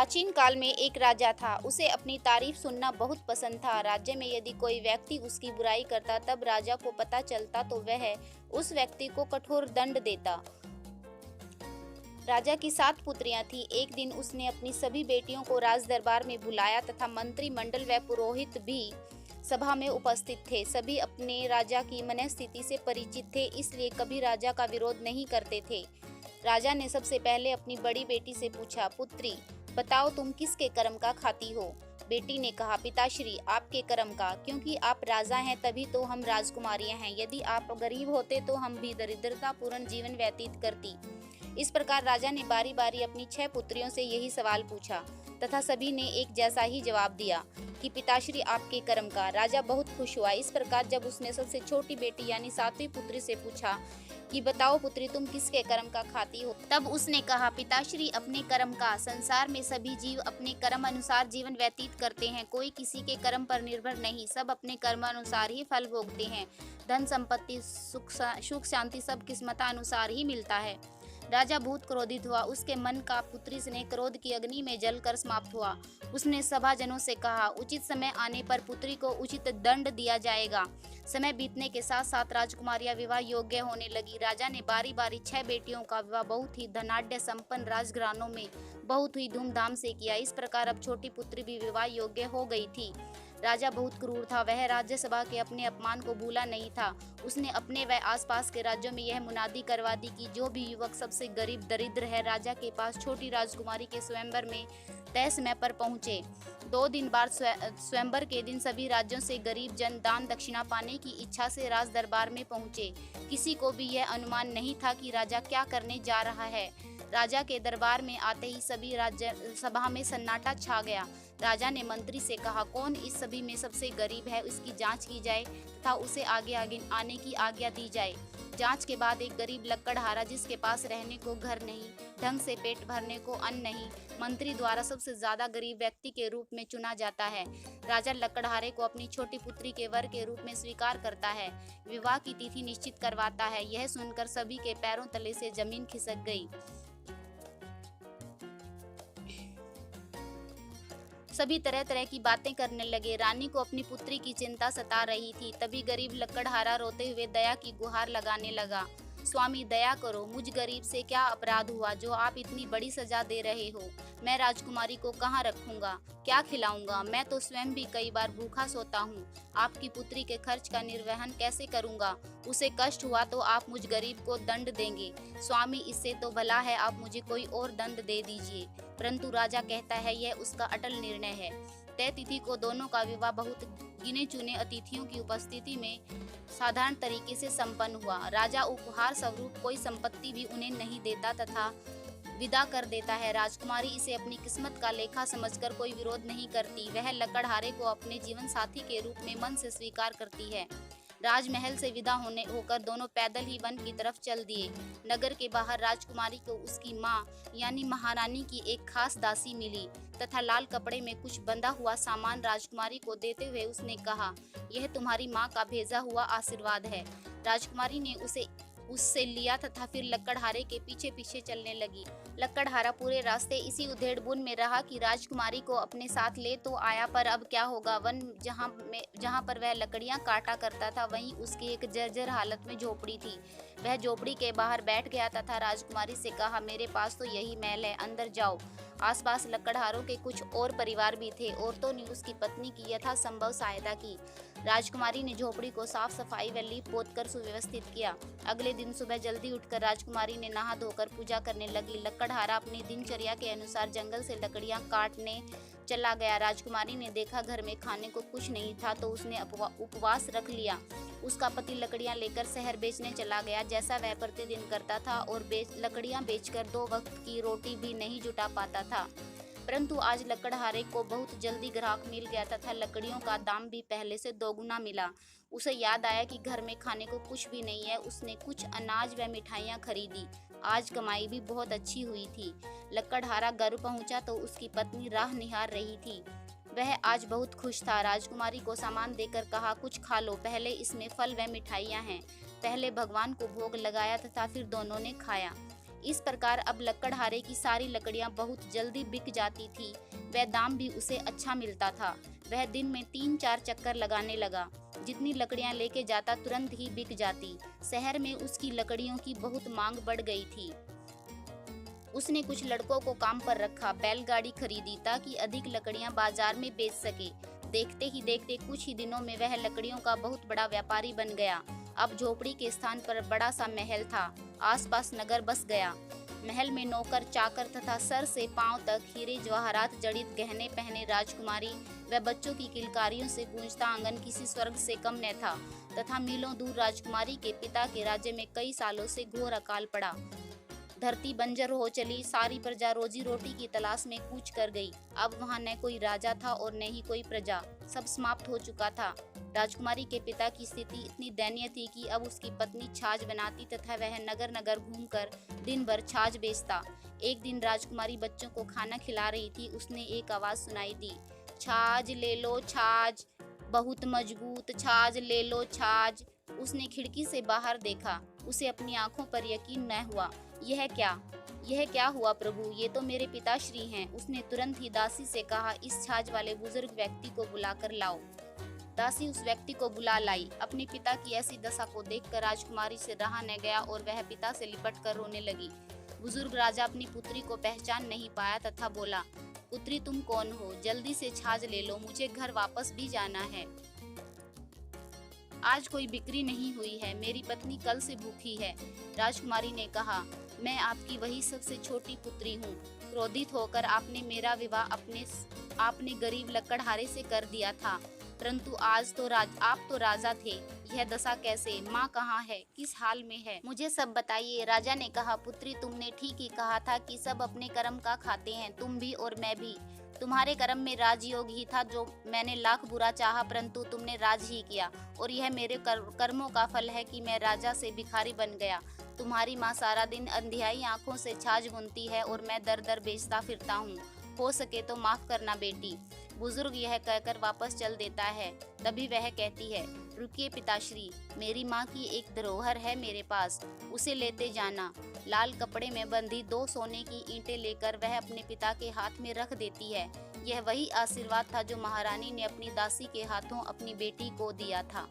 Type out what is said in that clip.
प्राचीन काल में एक राजा था। उसे अपनी तारीफ सुनना बहुत पसंद था। राज्य में यदि कोई व्यक्ति उसकी बुराई करता तब राजा को पता चलता तो वह उस व्यक्ति को कठोर दंड देता। राजा की 7 पुत्रियां थीं। एक दिन उसने अपनी सभी बेटियों को राज दरबार में बुलाया तथा मंत्रिमंडल व पुरोहित भी सभा में उपस्थित थे। सभी अपने राजा की मनस्थिति से परिचित थे, इसलिए कभी राजा का विरोध नहीं करते थे। राजा ने सबसे पहले अपनी बड़ी बेटी से पूछा, पुत्री बताओ तुम किसके कर्म का खाती हो। बेटी ने कहा, पिताश्री आपके कर्म का, क्योंकि आप राजा हैं तभी तो हम राजकुमारियां हैं। यदि आप गरीब होते तो हम भी दरिद्रतापूर्ण जीवन व्यतीत करती। इस प्रकार राजा ने बारी बारी अपनी 6 पुत्रियों से यही सवाल पूछा तथा सभी ने एक जैसा ही जवाब दिया कि पिताश्री आपके कर्म का। राजा बहुत खुश हुआ। इस प्रकार जब उसने सबसे छोटी बेटी यानी 7वीं पुत्री से पूछा कि बताओ पुत्री तुम किसके कर्म का खाती हो, तब उसने कहा, पिताश्री अपने कर्म का। संसार में सभी जीव अपने कर्म अनुसार जीवन व्यतीत करते हैं। कोई किसी के कर्म पर निर्भर नहीं, सब अपने कर्म अनुसार ही फल भोगते हैं। धन संपत्ति सुख शांति सब किस्मता अनुसार ही मिलता है। राजा बहुत क्रोधित हुआ। उसके मन का पुत्री ने क्रोध की अग्नि में जलकर समाप्त हुआ। उसने सभाजनों से कहा, उचित समय आने पर पुत्री को उचित दंड दिया जाएगा। समय बीतने के साथ साथ राजकुमारियां विवाह योग्य होने लगी। राजा ने बारी बारी 6 बेटियों का विवाह बहुत ही धनाढ्य संपन्न राजघरानों में बहुत ही धूमधाम से किया। इस प्रकार अब छोटी पुत्री भी विवाह योग्य हो गई थी। राजा बहुत क्रूर था। वह राज्यसभा के अपने अपमान को भूला नहीं था। उसने अपने व आसपास के राज्यों में यह मुनादी करवा दी कि जो भी युवक सबसे गरीब दरिद्र है, राजा के पास छोटी राजकुमारी के स्वयंवर में तय समय पर पहुंचे। 2 दिन बाद स्वयंवर के दिन सभी राज्यों से गरीब जन दान दक्षिणा पाने की इच्छा से राज दरबार में पहुंचे। किसी को भी यह अनुमान नहीं था कि राजा क्या करने जा रहा है। राजा के दरबार में आते ही सभी राज्य सभा में सन्नाटा छा गया। राजा ने मंत्री से कहा, कौन इस सभी में सबसे गरीब है उसकी जांच की जाए तथा उसे आगे आने की आज्ञा दी जाए। जांच के बाद एक गरीब लकड़हारा जिसके पास रहने को घर नहीं, ढंग से पेट भरने को अन्न नहीं, मंत्री द्वारा सबसे ज्यादा गरीब व्यक्ति के रूप में चुना जाता है। राजा लकड़हारे को अपनी छोटी पुत्री के वर के रूप में स्वीकार करता है, विवाह की तिथि निश्चित करवाता है। यह सुनकर सभी के पैरों तले से जमीन खिसक गई। सभी तरह तरह की बातें करने लगे। रानी को अपनी पुत्री की चिंता सता रही थी। तभी गरीब लकड़हारा रोते हुए दया की गुहार लगाने लगा, स्वामी दया करो, मुझ गरीब से क्या अपराध हुआ जो आप इतनी बड़ी सजा दे रहे हो। मैं राजकुमारी को कहाँ रखूंगा, क्या खिलाऊंगा, मैं तो स्वयं भी कई बार भूखा सोता हूँ। आपकी पुत्री के खर्च का निर्वहन कैसे करूंगा। उसे कष्ट हुआ तो आप मुझ गरीब को दंड देंगे। स्वामी इससे तो भला है आप मुझे कोई और दंड दे दीजिए। परंतु राजा कहता है यह उसका अटल निर्णय है। तय तिथि को दोनों का विवाह बहुत गिने चुने अतिथियों की उपस्थिति में साधारण तरीके से संपन्न हुआ। राजा उपहार स्वरूप कोई संपत्ति भी उन्हें नहीं देता तथा विदा कर देता है। राजकुमारी इसे अपनी किस्मत का लेखा समझकर कोई विरोध नहीं करती। वह लकड़हारे को अपने जीवन साथी के रूप में मन से स्वीकार करती है। राजमहल से विदा होकर दोनों पैदल ही वन की तरफ चल दिए। नगर के बाहर राजकुमारी को उसकी माँ यानी महारानी की एक खास दासी मिली तथा लाल कपड़े में कुछ बंधा हुआ सामान राजकुमारी को देते हुए उसने कहा, यह तुम्हारी माँ का भेजा हुआ आशीर्वाद है। राजकुमारी ने उससे लिया तथा फिर लकड़हारे के पीछे पीछे चलने लगी। लकड़हारा पूरे रास्ते इसी उधेड़बुन में रहा कि राजकुमारी को अपने साथ ले तो आया, पर अब क्या होगा। वन जहाँ पर वह लकड़ियाँ काटा करता था वहीं उसकी एक जर्जर हालत में झोपड़ी थी। वह झोपड़ी के बाहर बैठ गया तथा राजकुमारी से कहा, मेरे पास तो यही महल है, अंदर जाओ। आसपास लकड़हारों के कुछ और परिवार भी थे। औरतों ने उसकी पत्नी की यथासंभव सहायता की। राजकुमारी ने झोपड़ी को साफ सफाई व लीप पोत कर सुव्यवस्थित किया। अगले दिन सुबह जल्दी उठकर राजकुमारी ने नहा धोकर पूजा करने लगी। लकड़हारा अपनी दिनचर्या के अनुसार जंगल से लकड़ियां काटने चला गया। राजकुमारी ने देखा घर में खाने को कुछ नहीं था तो उसने उपवास रख लिया। उसका पति लकड़ियां लेकर शहर बेचने चला गया, जैसा वह प्रतिदिन करता था, और लकड़ियां बेचकर 2 वक्त की रोटी भी नहीं जुटा पाता था। परंतु आज लकड़हारे को बहुत जल्दी ग्राहक मिल गया तथा लकड़ियों का दाम भी पहले से 2 गुना मिला। उसे याद आया कि घर में खाने को कुछ भी नहीं है। उसने कुछ अनाज व मिठाइयाँ खरीदी। आज कमाई भी बहुत अच्छी हुई थी। लकड़हारा घर पहुंचा तो उसकी पत्नी राह निहार रही थी। वह आज बहुत खुश था। राजकुमारी को सामान देकर कहा, कुछ खा लो, पहले इसमें फल व मिठाइयाँ हैं। पहले भगवान को भोग लगाया तथा फिर दोनों ने खाया। इस प्रकार अब लकड़हारे की सारी लकड़ियां बहुत जल्दी बिक जाती थी। वह दाम भी उसे अच्छा मिलता था। वह दिन में 3-4 चक्कर लगाने लगा। जितनी लकड़ियां लेके जाता तुरंत ही बिक जाती। शहर में उसकी लकड़ियों की बहुत मांग बढ़ गई थी। उसने कुछ लड़कों को काम पर रखा, बैलगाड़ी खरीदी ताकि अधिक लकड़ियां बाजार में बेच सके। देखते ही देखते कुछ ही दिनों में वह लकड़ियों का बहुत बड़ा व्यापारी बन गया। अब झोपड़ी के स्थान पर बड़ा सा महल था। आसपास नगर बस गया। महल में नौकर चाकर तथा सर से पांव तक हीरे जवाहरात जड़ित गहने पहने राजकुमारी व बच्चों की किलकारियों से गूंजता आंगन किसी स्वर्ग से कम न था। तथा मीलों दूर राजकुमारी के पिता के राज्य में कई सालों से घोर अकाल पड़ा। धरती बंजर हो चली। सारी प्रजा रोजी रोटी की तलाश में कूच कर गई। अब वहाँ न कोई राजा था और न ही कोई प्रजा। सब समाप्त हो चुका था। राजकुमारी के पिता की स्थिति इतनी दयनीय थी कि अब उसकी पत्नी छाछ बनाती तथा वह नगर नगर घूमकर दिन भर छाछ बेचता। एक दिन राजकुमारी बच्चों को खाना खिला रही थी। उसने एक आवाज सुनाई दी, छाछ ले लो छाछ, बहुत मजबूत छाछ ले लो छाछ। उसने खिड़की से बाहर देखा। उसे अपनी आंखों पर यकीन न हुआ। यह क्या हुआ प्रभु, ये तो मेरे पिताश्री हैं। उसने तुरंत ही दासी से कहा, इस छाछ वाले बुजुर्ग व्यक्ति को बुलाकर लाओ। दासी उस व्यक्ति को बुला लाई। अपने पिता की ऐसी दशा को देखकर राजकुमारी से रहा न गया और वह पिता से लिपट कर रोने लगी। बुजुर्ग राजा अपनी पुत्री को पहचान नहीं पाया तथा बोला, पुत्री तुम कौन हो? जल्दी से छाछ ले लो, मुझे घर वापस भी जाना है। आज कोई बिक्री नहीं हुई है। मेरी पत्नी कल से भूखी है। राजकुमारी ने कहा, मैं आपकी वही सबसे छोटी पुत्री हूँ। क्रोधित होकर आपने मेरा विवाह आपने गरीब लकड़हारे से कर दिया था, परंतु आज तो आप तो राजा थे। यह दशा कैसे? माँ कहाँ है? किस हाल में है? मुझे सब बताइए। राजा ने कहा, पुत्री तुमने ठीक ही कहा था कि सब अपने कर्म का खाते हैं, तुम भी और मैं भी। तुम्हारे कर्म में राजयोग ही था, जो मैंने लाख बुरा चाहा परंतु तुमने राज ही किया, और यह मेरे कर्मों का फल है कि मैं राजा से भिखारी बन गया। तुम्हारी माँ सारा दिन अंधियाई आंखों से छाछ बुनती है और मैं दर दर बेचता फिरता हूँ। हो सके तो माफ करना बेटी। बुजुर्ग यह कहकर वापस चल देता है। तभी वह कहती है, रुकिए पिताश्री, मेरी माँ की एक धरोहर है मेरे पास, उसे लेते जाना। लाल कपड़े में बंधी 2 सोने की ईंटें लेकर वह अपने पिता के हाथ में रख देती है। यह वही आशीर्वाद था जो महारानी ने अपनी दासी के हाथों अपनी बेटी को दिया था।